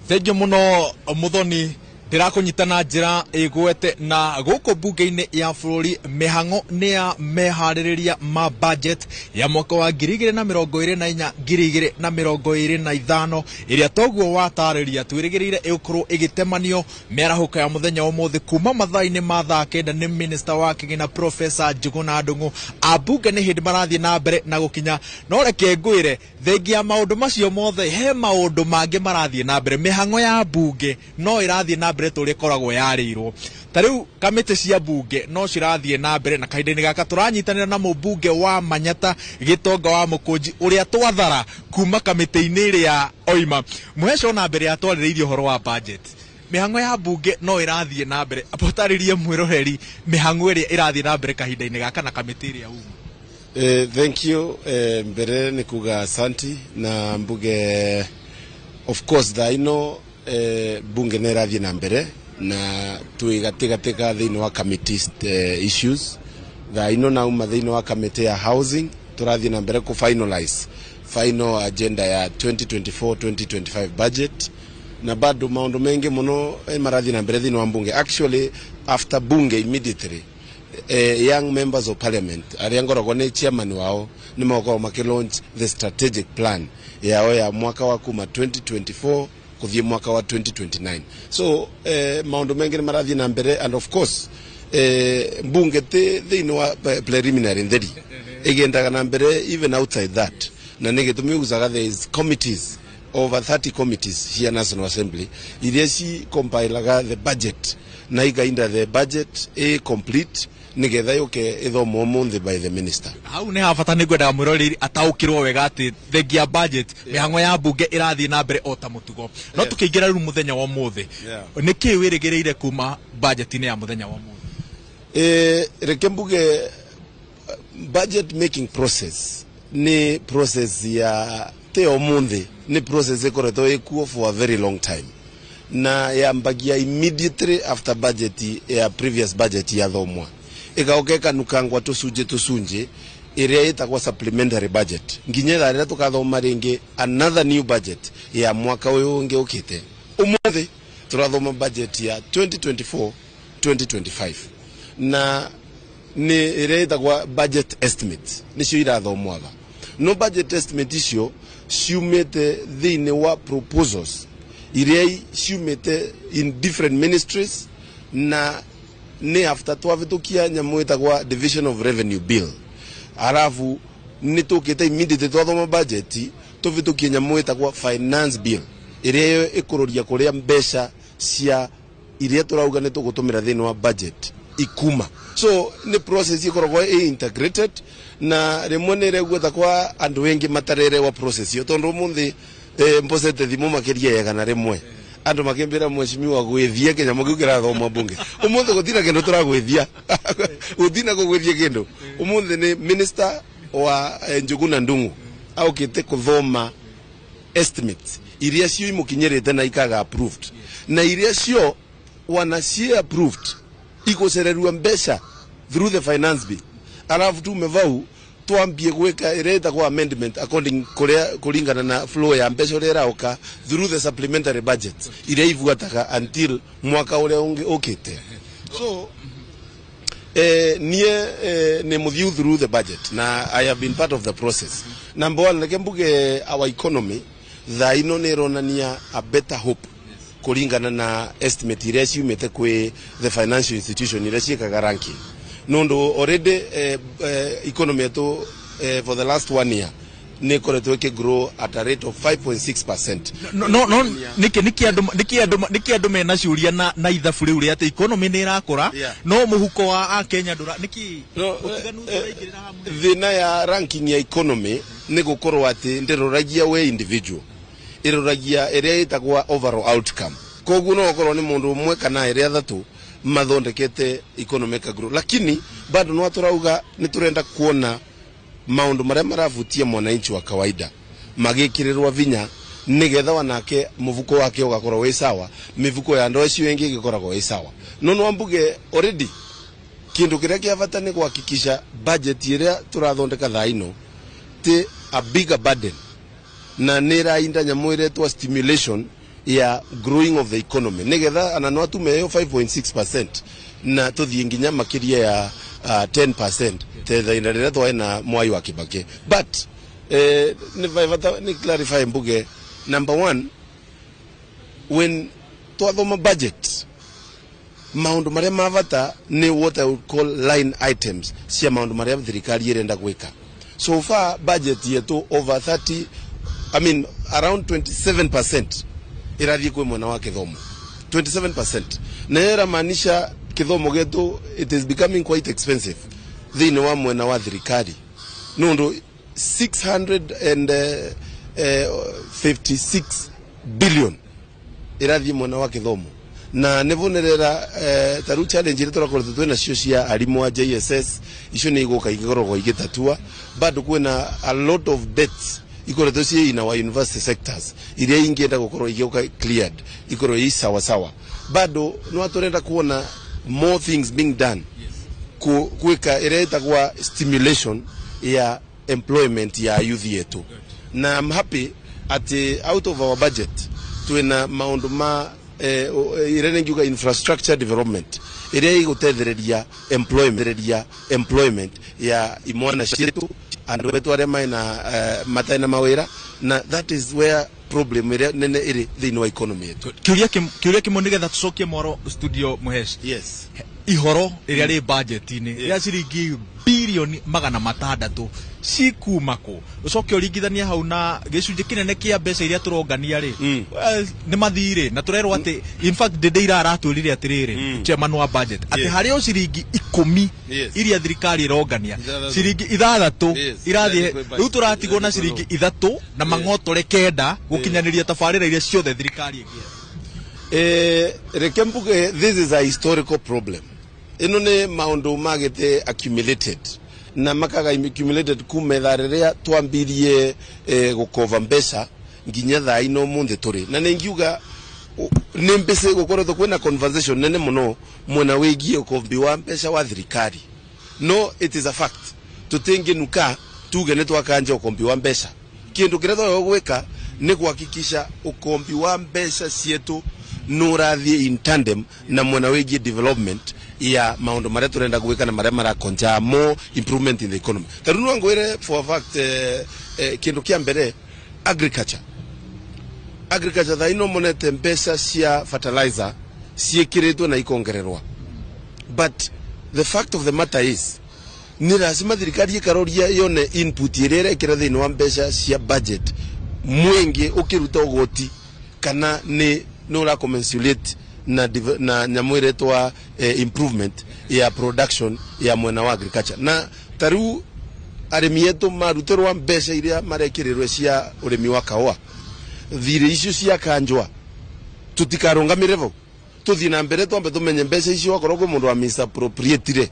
Thengi muno muthoni ndirakunyitana njira igwete na guko bunge-ini ya bururi mihango ni ya mehaririria ma budget ya mwaka wa 2024 2025 iria toguo watariria twirigirire ikorwo igitemanio merahuka ya muthenya wa muthi kuma mathaa-ini ma thaa kenda ni minister wa kigina Professor Njuguna Ndung'u. Abunge ni hindi marathie na mbere na gukinya no reke ngwire thengi ya maundu macio mothe he maundu mangi marathie na mbere mihango ya bunge no irathie na tore koragwo yarirwo tariu kamite cia bunge no cirathie na mbere na kahinda-ini gaka turanyitanira na mubunge wa Manyata Gitonga wa Mukunji uria twathara kuma kamite-ini iria oima muheco na mbere atwaririirie horo wa budget mihango ya bunge no irathie na mbere apotaririe mwiroreri mihango iria irathie na mbere kahinda-ini gaka na kamite iria uma. Thank you. Mbere ni kuga asanti na mbuge of course bunge ne rathie na mbere na tuigategateka thiini wa committee issues na uma thiini wa committee ya housing turathie na mbere ku final agenda ya 2024-2025 budget na bado maundu mengi muno marathie na mbere thiini wa bunge. Actually after bunge immediately young members of parliament aria ngoragwo ni chairman wao ni mokorwo makilaunch the strategic plan yao ya mwaka wa kuma 2024 kuthie mwaka wa 2029. So maundu mengi ni marathie na mbere and of course bunge thiini wa preliminary ntheri igendaga na mbere even outside that na nigitumi uzaga there is committees over 30 committees here National Assembly iria si compilaga the budget na igainda the budget complete nigetha yuke ithomo munthi by the minister. Hau ni habata ni ngwendaga mwiroreri ataukirwo wega ati thengi ya budget mihango ya bunge irathie na mbere ota mutugo no tukiingira riu muthenya wa muthi niki wirigireire kuma budget-ini ya muthenya wa muthi. Reke mbuge budget making process ni process ya teo munthi ni process ikoretwo ikuo for a very long time na yambagia immediately after budget ya previous budget ya thomwa igaokeka nukangwa tusunje iria itagwa supplementary budget nginya rira tukathoma ringi another new budget ya mwaka uyu ungi ukite umuthi turathoma budget ya 2024-2025 na ni iria itagwa budget estimate nicio irathomwaga no budget estimate icio ciumite thiini wa proposals iria ciumite in different ministries na ni after twavitukia nyamu itagwa division of revenue bill arafu ni tukite immediately twathoma budget tuvitukia nyamu itagwa finance bill iria ikururia kuria mbeca cia iria turauga ni tugutumira thiini wa budget ikuma. So ni process ikoragwo integrated na rimwe ni regweta kwa andu wengi matarere wa process yo tondu munthi mbosete thimu makiria yega na rimwe andu makimbira mweshimiwa gwithia kenya mugiukira thoma bunge umuthi gutina kindu turagwithia utina kugwithia kindu umuthi ni minister wa Njuguna Ndung'u aukite kuthoma estimates iria cio imukinyirite na ikaga approved na iria cio wanacie approved igucererua mbeca through the finance bill arafu tu mevau twambie gweka ireta kwa amendment according kulingana na flow ya mbeca uria irauka through the supplementary budget iria ivuataga until mwaka uria ungi ukite. So ni muview through the budget na I have been part of the process. Number one, like mbuge our economy thaino ni ronania a better hope kulingana na estimate iria ciumite kwi the financial institution iria ciikaga ranking nondo already economy yetu for the last 1 year ni koretwo grow at a rate of 5.6%. No niki andu mena ciuria na ithabu riu ri ati economy ni irakura no muhuko wa Kenya ndura niki utiganu turaingirira hamwe thina ya ranking ya economy ni gukorwo ati ndiruragia we individual iruragia iria itagwa overall outcome koguo no okorwo ni mundu umwe kana iria thatu mathondekete economic growth lakini bado no turauga ni turenda kuona maundu maria maravutia mwananchi wa kawaida magikirirwa vinya nigetha wanake muvuko wake ugakorwo wi sawa mivuko ya ndo cio wengi igikoragwo wi sawa no mbuge already kindu kiria kiavata ni kuhakikisha budget iria turathondeka thaino ti a bigger burden na nira inda nyamu iretwa stimulation ya growing of the economy nigetha ana no atume 5.6% na tuthie nginya makiria ya 10% tetha inarira twaina Mwai wa Kibaki. But ni clarify mbuge, number one, when twathoma budget maundu maria mavata ni what I would call line items cia maundu maria thirikari irenda gwika. So far budget yetu over around 27% irathie kwe mwena wa kithomo, 27%. Na era maanisha kithomo getu it is becoming quite expensive thini wa mwena wa thirikari nundu 656 billion irathie mwena wa kithomo na nevonerera taru challenge ile turakorete twena cio cia arimu a JSS icio ni iguka igorogwo igitatua bado kwena a lot of debts ikorete cie in our university sectors iria ingienda gukorwo igioka cleared ikorwo i sawa sawa bado no aturenda kuona more things being done kuweka ireta kwa stimulation ya employment ya youth yetu. Na I'm happy at out of our budget tuena maundu ma irenengiuga infrastructure development iria igutethereria employment ya imwana cietu andu betu aria maina mataina mawira na that is where problem iria nene iri thini wa economy yetu. Kiuria kimo nigetha tucokie moro studio Muhesh. Yes. Ihoro iria ri budget ini ya ciringi bilioni 600 cikumako ucoke uringithania hau na gicunje kinene kia mbeca iria turongania ri ni mathire na turerwo ati in fact ndeira aratwirire atiriri chairman wa budget ati hari o ciringi 10 iria thirikari irongania ciringi 6 irathie riu turatigwo na ciringi 3 na mang'otore kenda gukinyaniria tabarira iria ciothe thirikari ingia. Rekembuge, this is a historical problem. Ino ne maundu magete accumulated na makaga accumulated kumetharerea twambirie gukova mbeca nginya thaa ino munde turi na ningiuga ni mbese gukorwo kwena conversation nene muno mwena wigie ukombi wa mbeca wa thirikari. No, it is a fact tutingi nuka tuge ne twakanja ukombi wa mbeca kindu kiretho yo gwika ni kuhakikisha ukombi wa mbeca cietu nurathie in tandem na mwena wigie development ya maundu maria turenda gwika na maria marakonja more improvement in the economy. Tarunu ngwire for a fact kindu kia mbere agriculture thaino monete mbeca cia fertilizer ciekiritwe na ikongererwa. But the fact of the matter is ni lazima thirikari ikaroria yone input iria ikira thini wa mbeca cia budget mwingi ukiruta ugoti kana ni no la commensurate na nyamwiretwa improvement ya production ya mwena wa agriculture. Na taru arimi yetu maruterwa mbeca iria marekirirwe cia urimi wa kawa thire icio cia kanjwa tutikarongamire vo tuthii na mbere twambe tumenye mbeca icio akorwo kwi mundu wa misappropriatire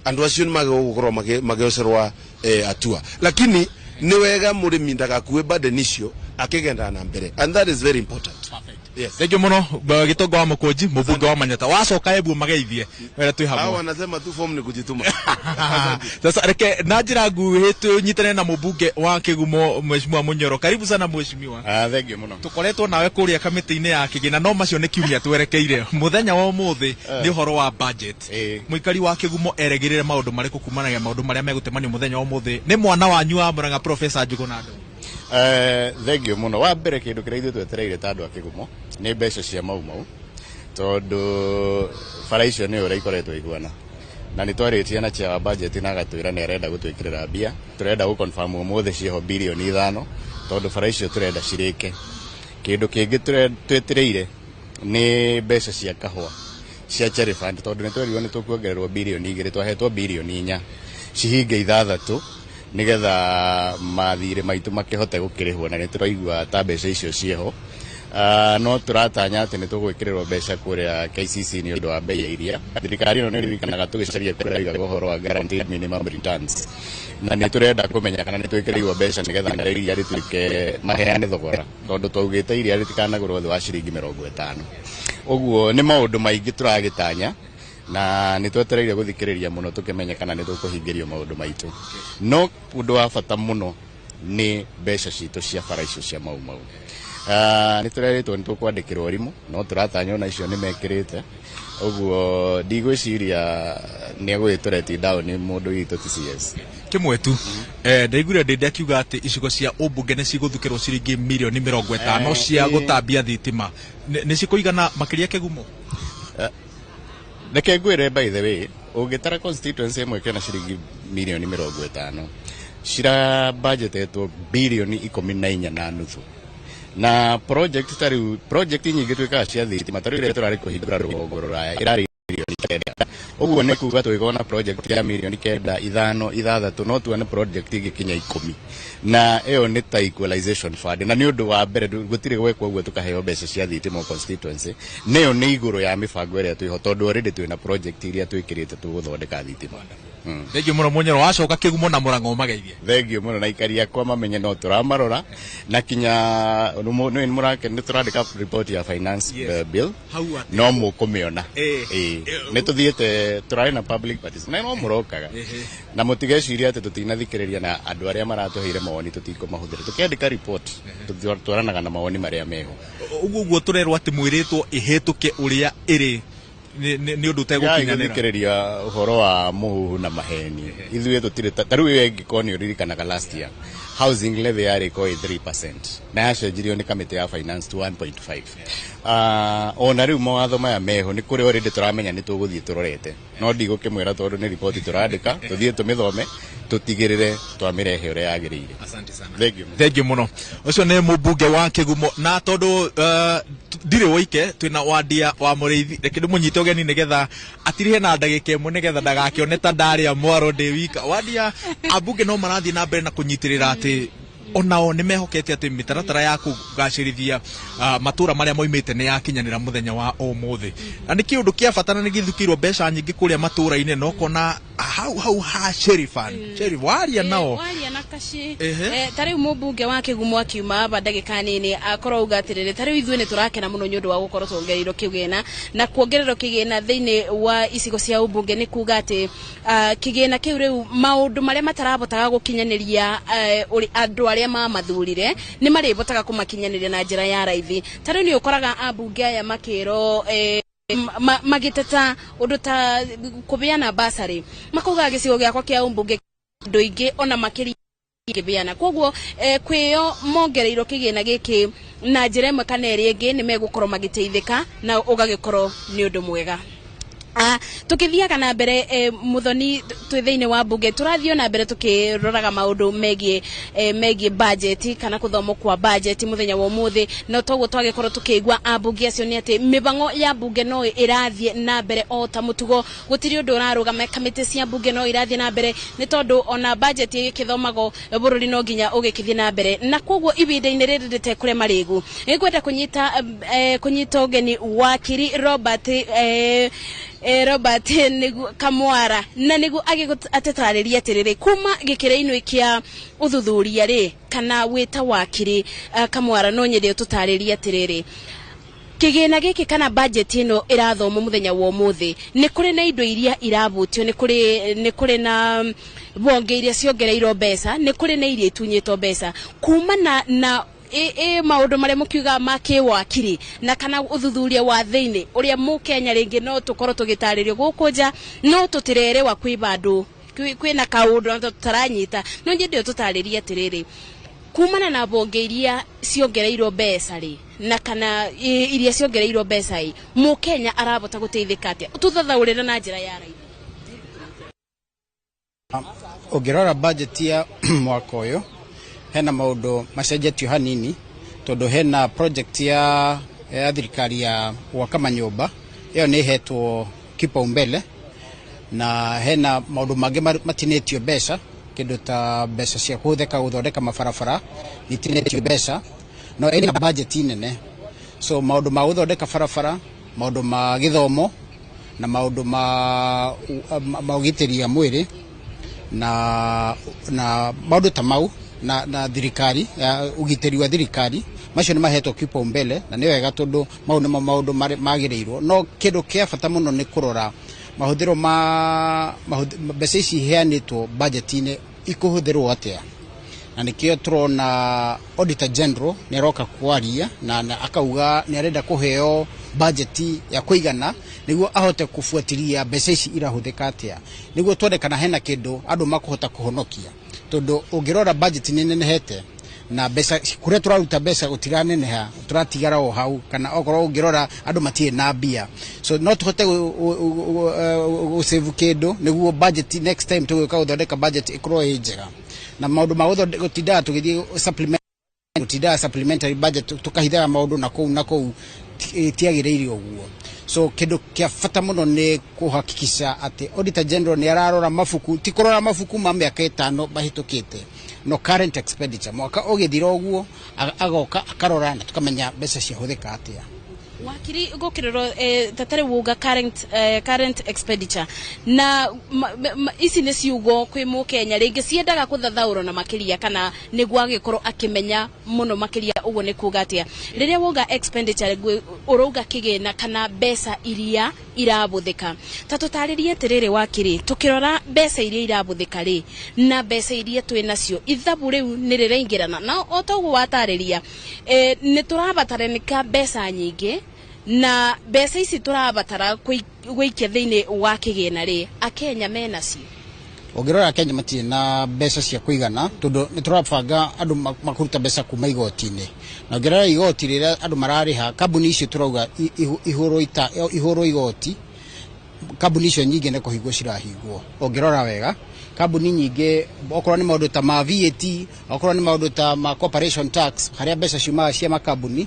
andu acio ni magagukorwo mageocerwa atua lakini ni wega murimi ndagakue burden icio akigenda na mbere and that is very important. Yes. Thank you muno gitongo wa Mukunji mubunge wa Manyata wacoka ebu mageithie wera twi hamwe. Hao wanasema tu form ni kujituma. Sasa reke na njira nguhi tunyitane na mubunge wa Kigumo Mheshimiwa Munyoro. Karibu sana mheshimiwa. Thank you muno. Tukoretwo nawe kuria kamiti-ini ya Kigina no macio ni kiumia twerekeire muthenya wa umuthi ni horo wa budget. Muikari wa Kigumo eregirire maundu mariku kumanagia maundu maria megutemanio muthenya wa umuthi ni mwana wanyu wa Murang'a Professor Njuguna Ndung'u. Thank you muno. Wa mbere kindu kiria ithu twetereire ta andu a Kigumo ni mbeca cia mau tondu bara icio ni ura ikoretwo iguana na ni twaritie na chia budget na agatwira ni arenda gutwikirira mbia turenda gu confirm umuthi cieho bilioni 5 tondu bara icio turenda cirike. Kindu kingi twetereire ni mbeca cia kahua cia cherry fund tondu ni twerirwo ni tukuongererwo bilioni 2 twahetwo bilioni 4 cihinge 6 nigetha mathire maitu makihote gukirihwo na ni turaigua ta mbeca icio cieho. No turatanya ati ni tugwikirirwo mbeca kuria KCC ni undu wa bei ya iria thirikari no ni ririkanaga tugicaria kuria uhoro wa guaranteed minimum returns na ni turenda kumenya kana ni twikirirwo mbeca nigetha na iria rituike maheane thogora tondu twaugite iria ritikanagurwo thi wa ciringi 50. Uguo ni maundu maingi turagitanya na ni twetereire guthikiriria muno tukimenya kana ni tukuhingirio maundu maitu. No undu wa bata muno ni mbeca citu cia bara icio cia mau Nĩ tũreretwo nĩ tũkwandĩkĩrwo arimũ no tũratanya ona icio nĩ mekĩrĩte ũguo ndigwĩciria nĩ egũgĩtũreti down mũndũ witũ TCS kimwe tu ndaiguire ndĩ akiuga atĩ icigo cia ũmbunge nĩ cigũthukĩrwo ciringi mirioni 50 cia gũtambia thitima nĩ cikũigana makĩria kĩgumo reke ngwĩre by the way ũngĩtara constituency ĩmwe kĩona ciringi mirioni 50 cira budgetetwo bilioni 14.5 na project nyingĩ twĩkaga cia thitima tarĩ rĩrĩa tũrarĩ kũhingũra rũgongo rũraya irarĩ milioni 9 ũguo nĩ kuuga twĩkona project ya milioni 9 5 6 no tuone project igĩkinya 10 na ĩyo nĩ ta equalization fund na nĩ ũndũ wa mbere gũtirĩ gwekwo ũguo tũkaheo mbeca cia thitima constituency nĩyo nĩ igũrũ ya mĩbango ĩrĩa twĩho tondũ already twĩna project iria twĩkĩrĩte tũgũthondeka thitima Thengio mũno Munyoro wacoka kĩgumo na Mũrang'o mageithie thengio mũno na ikaria kwa mamenye no tũramarora na kinya nĩ tũrandĩka report ya finance bill no mũkũmĩona nĩ tũthiĩte tũrarĩ na public parties na no mũrokaga na mũtigeciria atĩ tũtinathikĩrĩria na andũ arĩa maratũheire mawoni tũtikũmahũthĩra tũkĩandĩka report tũtwaranaga na mawoni marĩa meho ũguo tũrerwo atĩ mwĩrĩtwo ĩhetũke ũrĩa ĩrĩ nĩ ũndũ ũtegũkinyanĩra ũhoro wa mũhuhu na maheni ithuĩ tũtirĩ tarĩu ĩyo ĩngĩkorwo nĩ ũririkanaga last year housing levy yarĩ ĩkorwo 3% na yacenjirio nĩ kamĩtĩ ya finance to 1.5 ona rĩu mawatho maya meho nĩ kũrĩ already tũramenya nĩ tũgũthiĩ tũrorete no ndigũkĩmwĩra tondũ nĩ riboti tũrandĩka tũthiĩ tũmĩthome tũtigĩrĩre twamĩrehe ũrĩa yagĩrĩire thengio mũno ũcio nĩ mũmbunge wa Kĩgumo na tondũ ndirĩ woike twĩna Wandia wa Mũrĩithi reke ndĩmũnyite ũgeni nĩgetha atirihe na ndagĩka ĩmwe nĩgetha ndagakĩone ta ndarĩa mwaro ndĩ wika Wandia ambunge no marathiĩ na mbere na kũnyitĩrĩra atĩ onao nĩ mehokete atĩ mĩtaratara ya kũgacĩrithia matũra marĩa moimĩte nĩ yakinyanĩra mũthenya wa ũmũthĩ na nĩ kĩũndũ kĩa bata na nĩ gĩthukĩirwo mbeca nyingĩ kũrĩa matũra-inĩ no kona hau ha Sheriff waria nao waria na kaci tarĩu mũmbunge wa Kĩgumo akiuma aba ndagĩka nini akorwo uga atĩrĩrĩ tarĩu ithuĩ nĩ tũrakena mũno nĩ ũndũ wa gũkorwo tuongereirwo kĩgĩna na kuongererwo kĩgĩna thĩinĩ wa icigo cia ũmbunge nĩ kuga atĩ kĩgĩna kĩu rĩu maũndũ marĩa matarabotaga gũkinyanĩria andũ arĩa mamathurire nĩ marĩbotaga kũmakinyanĩria na njĩra ya raithi tarĩu nĩ ũkoraga ambunge aya makĩrwo magiteta ũndũ ta kũbeana basarĩ makauga gĩcigo gĩakwa kĩa ũmbunge andũ aingĩ ona makĩria kĩbeana koguo kwĩyo mongereirwo kĩgĩna gĩkĩ na njĩra ĩmwe kana ĩrĩa ĩngĩ nĩ megũkorwo magĩteithĩka na ũgagĩkorwo nĩ ũndũ mwega tukithiaga na mbere muthoni twithĩinĩ wa mbunge turathio na mbere tukiroraga maundu megie budget kana kuthomo kwa budget muthenya wa umuthi no toguo twagikorwo tukigwa ambunge acio ni ati mibango ya mbunge no irathie na mbere o ta mutugo gutiri undu urarugama kamiti cia mbunge no irathie na mbere ni tondu ona budget igithomago bururi no nginya ugikithie na mbere na koguo ibinda-inĩ rĩrĩ rĩtekũrĩa marĩgu nĩngwenda kunyita ũgeni wakiri Robert nigu Kamwara na nigu agĩgũtetarĩria atĩrĩrĩ kuma gĩkĩrĩ-inĩ kĩa ũthuthuria rĩ kana wĩta wakiri Kamwara no nyende ũtũtarĩrie atĩrĩrĩ kĩgĩna gĩkĩ kana budget ĩno ĩrathomwo mũthenya wa ũmũthĩ nĩ kũrĩ na indo iria irabutio nĩ kũrĩ na bonge iria ciongereirwo mbeca nĩ kũrĩ na iria itunyĩtwo mbeca kuma na maundu marĩa mukiuga makĩwakiri na kana uthuthuria wa thĩinĩ ũrĩa mũkenya rĩngĩ no tũkorwo tũgĩtarĩrio gũkũ nja no tũtirere wa kwĩba andũ kwĩna kaũndũ tũtaranyita no nyende ũtũtarĩrie atĩrĩrĩ kumana na bonge iria ciongereirwo mbeca rĩ na kana iria ciongereirwo mbeca ĩ mũkenya arabota gũteithĩka atĩa ũtũthathaũrĩra na njĩra ya raithi ũngĩrora budget ya mwaka ũyũ hena maundu macenjetio hanini tondu hena project ya thirikari ya gwaka manyũmba iyo nĩ hetwo kipaumbele na hena maundu mangĩ matinĩtio mbeca kĩndũ ta mbeca cia kũhũthĩka gũthondeka mabarabara itinĩtio mbeca no ĩna budget nene so maundu ma gũthondeka barabara maundu ma gĩthomo na maundu ma ũgitĩri wa mwĩrĩ na maundu ta mau na thirikari ugiteri wa thirikari macio nĩ mahetwo kipaumbele na nĩ wega tondu maundu magĩrĩirwo no kĩndũ kĩa bata mũno nĩ kũrora mahũthĩro mbeca ici heanĩtwo budget-inĩ ikũhũthĩrwo atĩa na nikio turona Auditor General ni aroka kwaria na akauga ni arenda kuheo budget ya kuigana niguo ahote kufuatilia mbeca ici irahuthika atia niguo twendekana hena kindu andu makuhota kuhonokia tondu ungirora budget ni nenehete na mbeca kuria turaruta mbeca gutiraneneha turatigara o hau kana okorwo ungirora andu matie na mbia so no tuhote save kindu niguo budget next time tugwika uthondeka budget ikorwo njega na maundu ma gutinda tugithie supplementary budget tukahitha maundu na kou tiagiriire uguo so kindu kia fata muno ni kuhakikisha ati Auditor General ni ararora mafuku tikorora mafuku ma miaka 5 bahitukite no current expenditure mwaka ugithira uguo agoka akarora na tukamenya mbeca cia huthika atia wakiri gukiriro tatare wuga current expenditure na ici ni ciugo kwi mu Kenya ringi ciendaga kuthathauro na makiria kana niguo agikorwo akimenya muno makiria uguo ni kuga atia riria wuga expenditure uruga kigena kana mbeca iria irabuthika tatutaririe tirire wakiri tukirora mbeca iria irabuthika ri na mbeca iria twinacio ithabu riu ni riraingirana na otogu watariria ni turabatarenika mbeca nyingi na mbeca ici turabatara gwikia thiini wa kigena ri akenya menacio ongirora Kenya matie na mbeca cia kuigana tondu ni turabanga andu makuruta mbeca kuma igoti-ini na ongirora igoti rira andu marariha kambuni icio turauga ihuro igoti kambuni icio nyingi ne kuhigwo cirahigwo ongirora wega kambuni nyingi okorwo ni maundu ta ma VAT okorwo ni maundu ta ma corporation tax haria mbeca ciumaga cia makambuni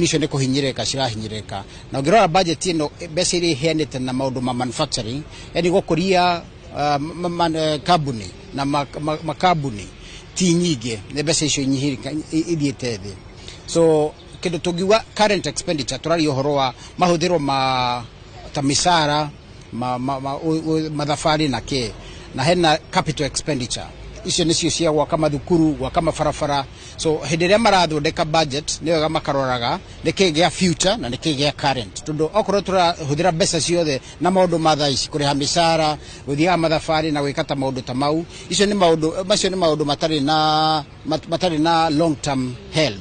icio ne kuhinyireka cirahinyireka na ongirora budget ino mbeca iria iheanite na maundu ma manufacturing yani gukuria kambuni na makambuni ti nyingi ne mbeca icio nyihirika ithiete thi so kindu tungiwa current expenditure turari uhoro wa mahuthiro ma ta misara mathafari na ke na hena capital expenditure icio nicio cia gwaka mathukuru gwaka mabarabara so hindi ria marathondeka budget ni wega makaroraga niki gia future na niki gia current tondu okorwo turahuthira mbeca ciothe na maundu ma thaici kuriha misara guthia mathafari na gwikata maundu ta mau icio ni maundu matari na long term health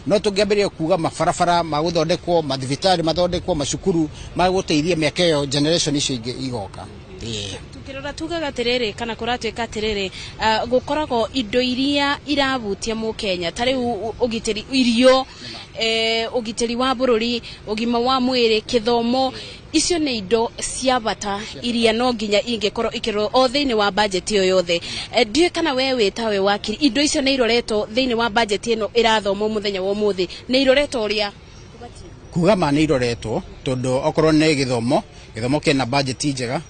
no tungiambiria kuga mabarabara maguthondekwo mathibitari mathondekwo macukuru maguteithia miaka iyo generation icio ingi igoka tukirora tugaga tiriri kana kuratweka tiriri gukoragwo indo iria irabutia mu Kenya tari ugiteri irio ugiteri wa bururi ugima wa mwiri kithomo icio ni indo cia bata iria no nginya ingikorwo ikiro o thiini wa budget yo yothe ndiye kana wewe tawe wakiri indo icio ni iroreto thiini wa budget ino irathomo muthenya wa muthi ni iroreto uria kuga ma ni iroreto tondu okorwo ni githomo kina budget njega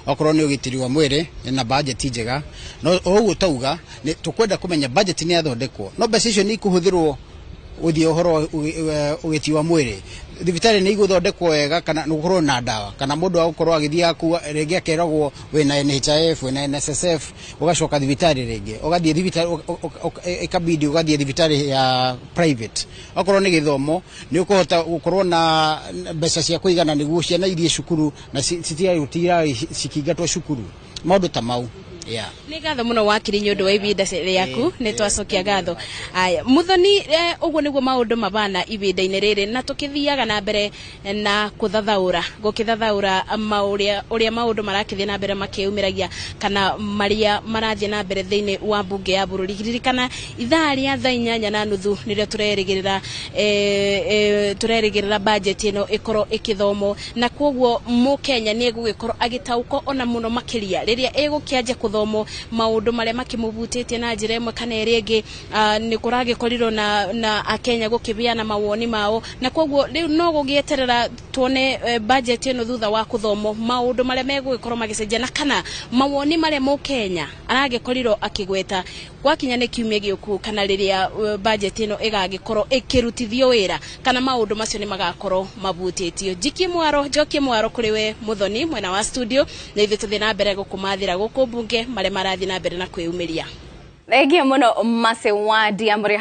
okorwo ni ugitiri wa mwiri na budget njega no uguo tauga ni tukwenda kumenya budget ni athondekwo no mbeca icio ni ikuhuthirwo uthie uhoro ugiti wa mwiri thibitari ni iguthondekwo wega kana nukorwo na dawa kana mundu agukorwo agithia aku rigi akeragwo we na NHIF we na NSSF ugacoka thibitari rigi ugathie thibitari ikabidi ugathie thibitari ya private okorwo ni githomo ni ukuhota gukorwo na mbeca cia kuigana niguo ciana irie cukuru na citira cikingatwo cukuru maundu ta mau yeah ni gatho muno wakiri nyundu wa ibinda yaku ni twacokia gatho aya muthoni uguo niguo maundu mabana ibinda-ini riri na tukithiaga na mbere na gukithathaura uria maundu marakithia na mbere makiumiragia kana maria marathie na mbere thiini wa bunge ya bururi ririkana ithaa ria thaa 8:30 nirio turerigirira budget ino ikoro ikithomo na koguo mu Kenya ni egugikorwo agitauko ona muno makiria riria egukianja kuthomo maundu maria makimubutitie na njira imwe kana iri ingi ni kuragikoriro na akenya gukibiana mawoni mao na koguo riu no gugieterera tuone budget ino thutha wa kuthomo maundu maria megugikorwo magicenjia na kana mawoni maria mu Kenya aragikoriro akigweta gwakinya ni kiumia giuku kana riria budget ino igagikorwo ikirutithio wira kana maundu macio ni magakorwo mabutitio Njoki Mwaro kuriwe muthoni mwena wa studio na ithu tuthi na mbere gukumathira guku bunge maria marathi na mbere na kwiyumiria Thengio muno Mase Wadi amri